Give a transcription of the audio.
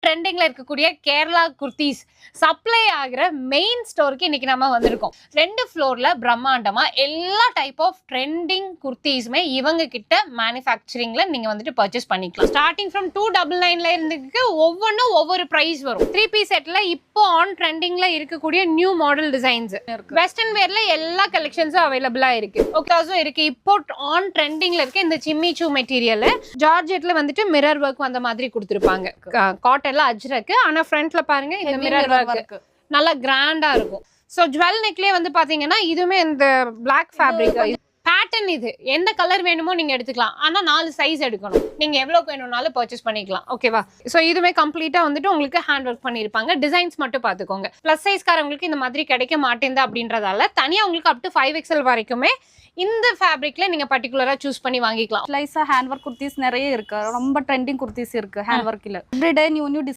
ட்ரெண்டிங்ல இருக்கக்கூடிய கேரளா குர்த்திஸ் சப்ளை ஆகிற மெயின் ஸ்டோருக்கு இன்னைக்கு நம்ம வந்திருக்கோம். 2 ஃப்ளோர்ல பிரம்மாண்டமா எல்லா டைப் ஆஃப் ட்ரெண்டிங் குர்த்திஸுமே இவங்க கிட்ட மேனுஃபேக்சரிங்ல நீங்க வந்துட்டு பர்ச்சேஸ் பண்ணிக்கலாம். ஸ்டார்டிங் ஃப்ரம் 299ல இருந்து ஒவ்வொன்றும் ஒவ்வொரு பிரைஸ் வரும். 3 பீஸ் செட்ல இப்போ ஆன் ட்ரெண்டிங்ல இருக்கக்கூடிய நியூ மாடல் டிசைன்ஸ் வெஸ்டர்ன் வேர்ல எல்லா கலெக்ஷன்ஸும் அவைலபிளா இருக்கு. ஓகேஸும் இருக்கு. இப்போ ஆன் ட்ரெண்டிங்ல இருக்க இந்த சிம்மிச்சூ மெட்டீரியல் ஜார்ஜெட்ல வந்துட்டு மிரர் ஒர்க் அந்த மாதிரி கொடுத்துருப்பாங்க. காட்டன்ல அஜ்ரக், ஆனா ஃப்ரண்ட்ல பாருங்க இந்த மிரர் ஒர்க் நல்லா கிராண்டா இருக்கும். சோ ஜுவல் நெக்லயே வந்து பாத்தீங்கன்னா இதுவுமே இந்த பிளாக் ஃபேப்ரிக் பேட்டர்ன். இது எந்த கலர் வேணுமோ நீங்க எடுத்துக்கலாம். ஆனா 4 சைஸ் எடுக்கணும். நீங்க எவ்வளவுக்கு வேணும்னாலும் பர்ச்சேஸ் பண்ணிக்கலாம். ஓகேவா? சோ இதுமே கம்ப்ளீட்டா வந்துட்டு உங்களுக்கு ஹேண்ட் ஒர்க் பண்ணிருப்பாங்க. டிசைன்ஸ் மட்டும் பாத்துக்கோங்க. பிளஸ் சைஸ் காரங்களுக்கு இந்த மாதிரி கிடைக்க மாட்டேங்குது அப்படின்றதால தனியா உங்களுக்கு அப் டு 5XL வரைக்குமே இந்த ஃபேப்ரிக்ல நீங்க பர்టిక్యులரா சூஸ் பண்ணி வாங்கிக்கலாம். லைஸா ஹேண்ட் ஒர்க் குர்த்திஸ் நிறைய இருக்கு. ரொம்ப ட்ரெண்டிங் குர்த்திஸ் இருக்கு ஹேண்ட் ஒர்க்ல. Everyday new